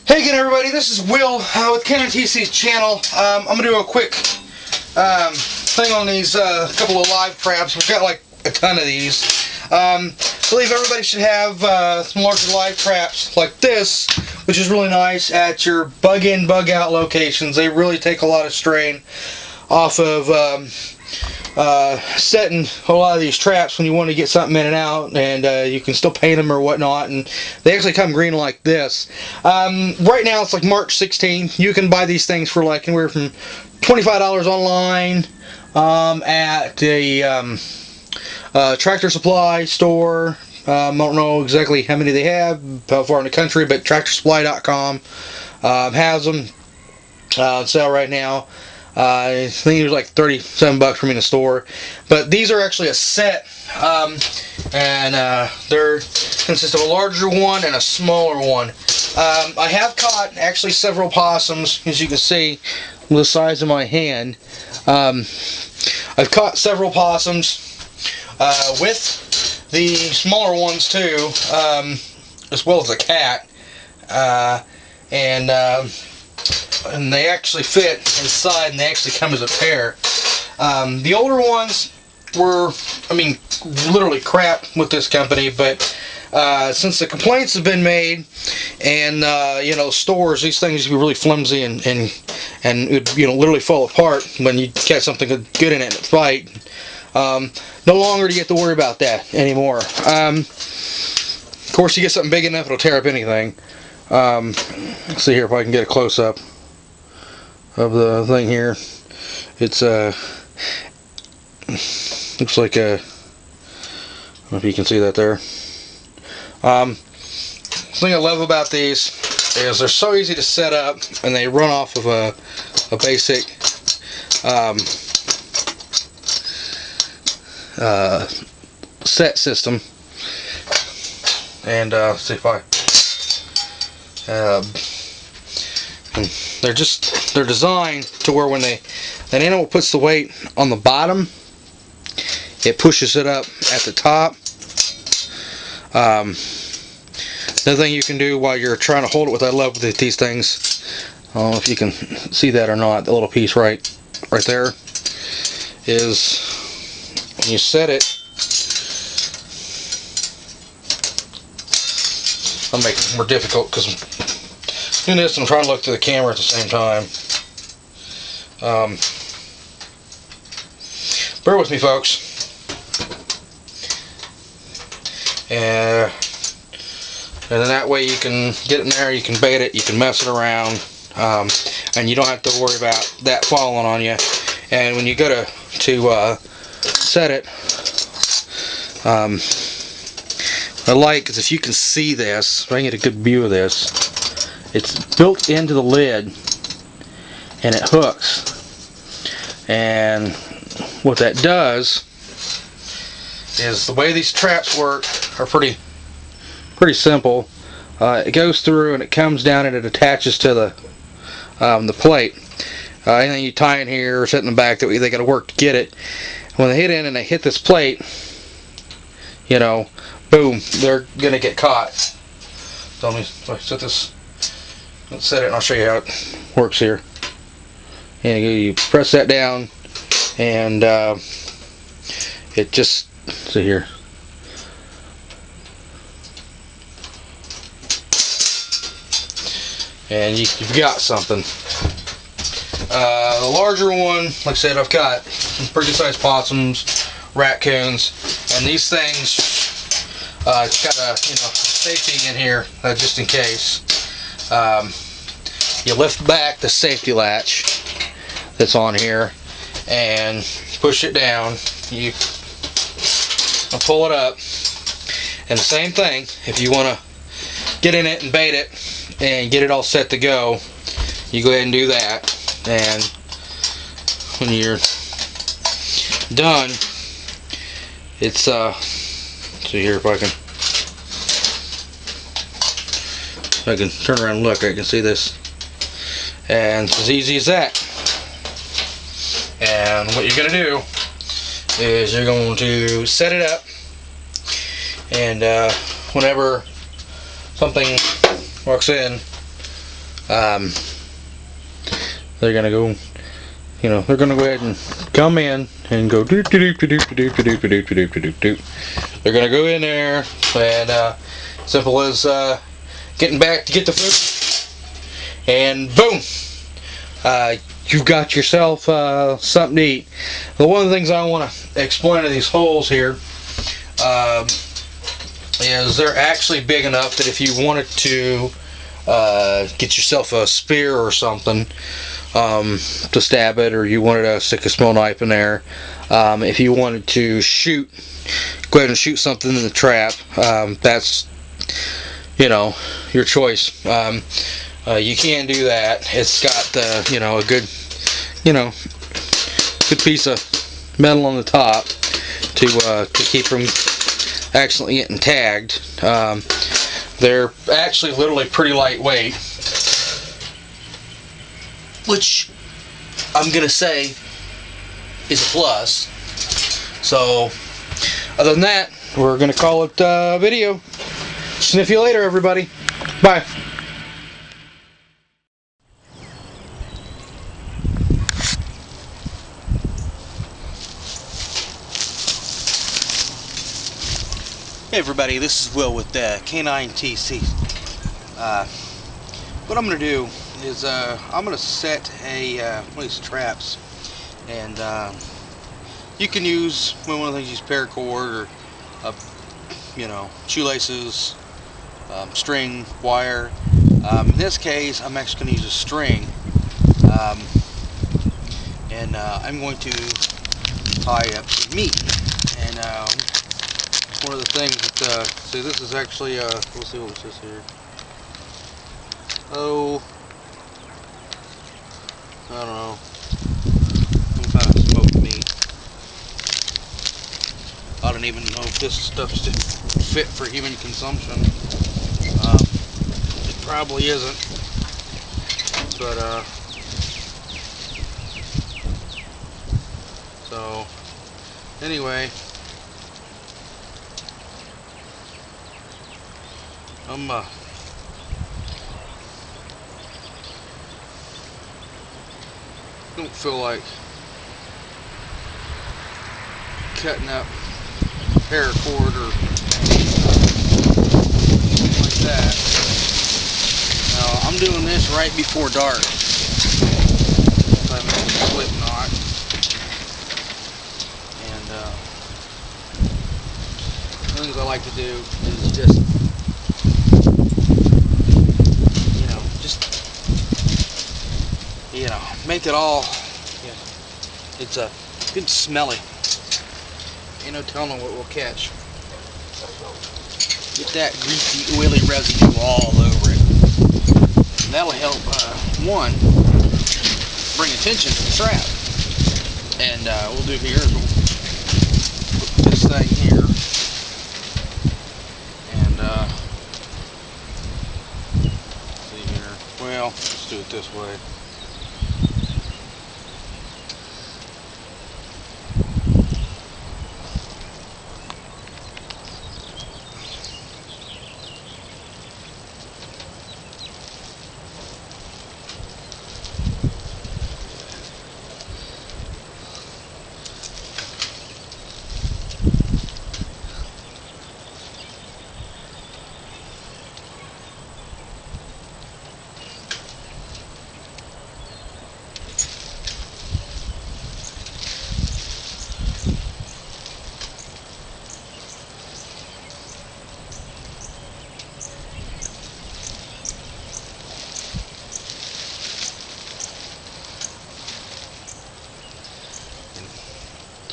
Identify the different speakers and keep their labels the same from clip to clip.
Speaker 1: Hey again, everybody, this is Will with Canon TC's channel. I'm going to do a quick thing on these couple of live traps. We've got like a ton of these. I believe everybody should have some larger live traps like this, which is really nice at your bug-in, bug-out locations. They really take a lot of strain off of setting a lot of these traps when you want to get something in and out, and you can still paint them or whatnot, and they actually come green like this. Right now it's like March 16th. You can buy these things for like anywhere from $25 online at the Tractor Supply store. I don't know exactly how many they have, how far in the country, but TractorSupply.com has them on sale right now. I think it was like $37 for me in the store, but these are actually a set, and they're consist of a larger one and a smaller one. I have caught actually several possums, as you can see, the size of my hand. I've caught several possums with the smaller ones too, as well as a cat, and they actually fit inside, and they actually come as a pair. The older ones were, I mean, literally crap with this company, but since the complaints have been made, and you know, stores, these things used to be really flimsy and it would, you know, literally fall apart when you catch something good in it and fight. No longer do you have to worry about that anymore. Of course, you get something big enough, it'll tear up anything. Let's see here if I can get a close-up of the thing here. It's looks like a, I don't know if you can see that there. The thing I love about these is they're so easy to set up, and they run off of a basic set system. And let's see if I they're designed to where when that animal puts the weight on the bottom, it pushes it up at the top. Another thing you can do while you're trying to hold it, what I love with these things, I don't know if you can see that or not, the little piece right there, is when you set it, I'll make it more difficult because I'm doing this and I'm trying to look through the camera at the same time. Bear with me, folks. And then that way you can get in there, you can bait it, you can mess it around, and you don't have to worry about that falling on you. And when you go to set it, what I like is if you can see this, if I can get a good view of this, it's built into the lid and it hooks. And what that does is, the way these traps work are pretty simple. It goes through and it comes down and it attaches to the plate. Anything you tie in here or set in the back, that they got to work to get it. When they hit in and they hit this plate, you know, boom, they're gonna get caught. So let me set this. Let's set it and I'll show you how it works here. And you press that down, and it just, see here. And you've got something. The larger one, like I said, I've got some pretty good sized possums, raccoons, and these things, it's got a, you know, safety in here just in case. You lift back the safety latch that's on here and push it down. You pull it up, and the same thing, if you want to get in it and bait it and get it all set to go, you go ahead and do that. And when you're done, it's see here if I can turn around and look, I can see this, and it's as easy as that. And what you're going to do is you're going to set it up, and whenever something walks in, they're gonna go, you know, they're gonna go ahead and come in and go doop doop doop doop doop doop doop doop doop. They're gonna go in there and simple as getting back to get the food, and boom, you've got yourself something to eat. But one of the things I want to explain to these holes here is they're actually big enough that if you wanted to get yourself a spear or something to stab it, or you wanted to stick a small knife in there, if you wanted to shoot, go ahead and shoot something in the trap, that's, you know, your choice. You can do that. It's got you know, a good, you know, good piece of metal on the top to keep from accidentally getting tagged. They're actually literally pretty lightweight, which I'm gonna say is a plus. So other than that, we're gonna call it a video. Sniff you later, everybody. Bye. Hey everybody, this is Will with K9 TC. What I'm going to do is I'm going to set one of these traps, and you can use one of the things, use paracord or you know, shoelaces, string, wire. In this case, I'm actually going to use a string, and I'm going to tie up the meat. And one of the things that, see, this is actually, let's see what was this here. Oh, I don't know, some kind of smoked meat. I don't even know if this stuff's fit for human consumption. It probably isn't, but so anyway, don't feel like cutting up paracord or anything like that. Now I'm doing this right before dark. I make a slip knot, and the things I like to do is just, you know, make it all, yeah, it's a good smelly. Ain't no telling what we'll catch. Get that greasy, oily residue all over it. And that'll help, one, bring attention to the trap. And we'll do here is we'll put this thing here, and see here. Well, let's do it this way.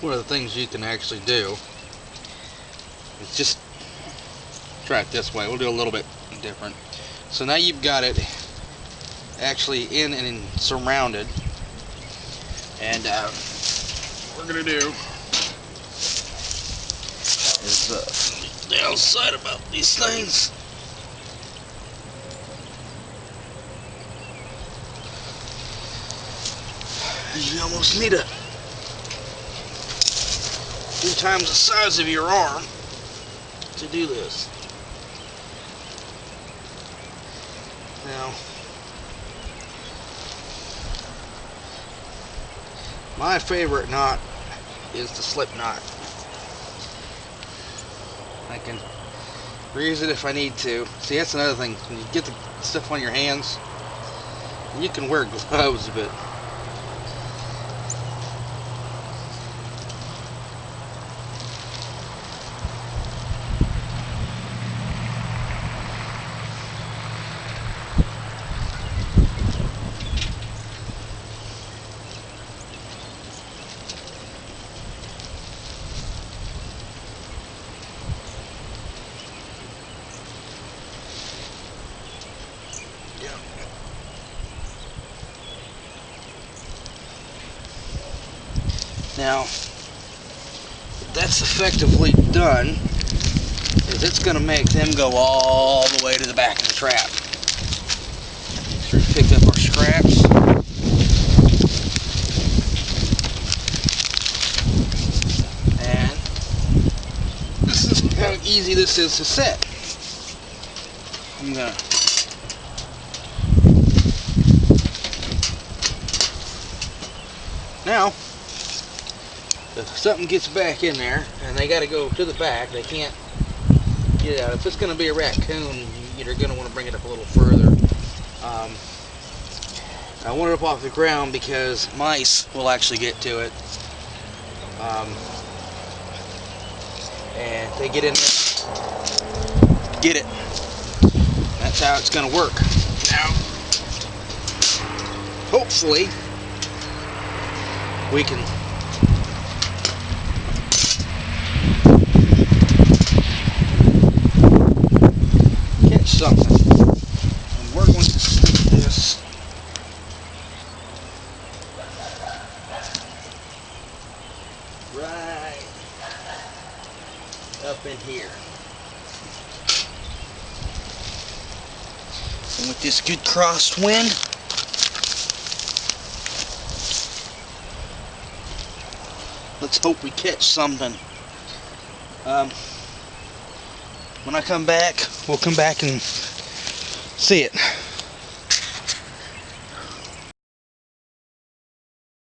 Speaker 1: One of the things you can actually do is just try it this way. We'll do a little bit different. So now you've got it actually in and surrounded, and what we're gonna do is the outside about these things. You almost need a 2 times the size of your arm to do this. Now, My favorite knot is the slip knot. I can reuse it if I need to. See, that's another thing. When you get the stuff on your hands, you can wear gloves, but now, that's effectively done, is it's going to make them go all the way to the back of the trap. So we pick up our scraps. And this is how easy this is to set. I'm going to now, if something gets back in there and they got to go to the back, they can't get out. If it's going to be a raccoon, you're going to want to bring it up a little further. I want it up off the ground because mice will actually get to it. And if they get in there, get it. That's how it's going to work. Now, hopefully, we can catch something. And we're going to stick this right up in here. And with this good crosswind, let's hope we catch something. When I come back, we'll come back and see it.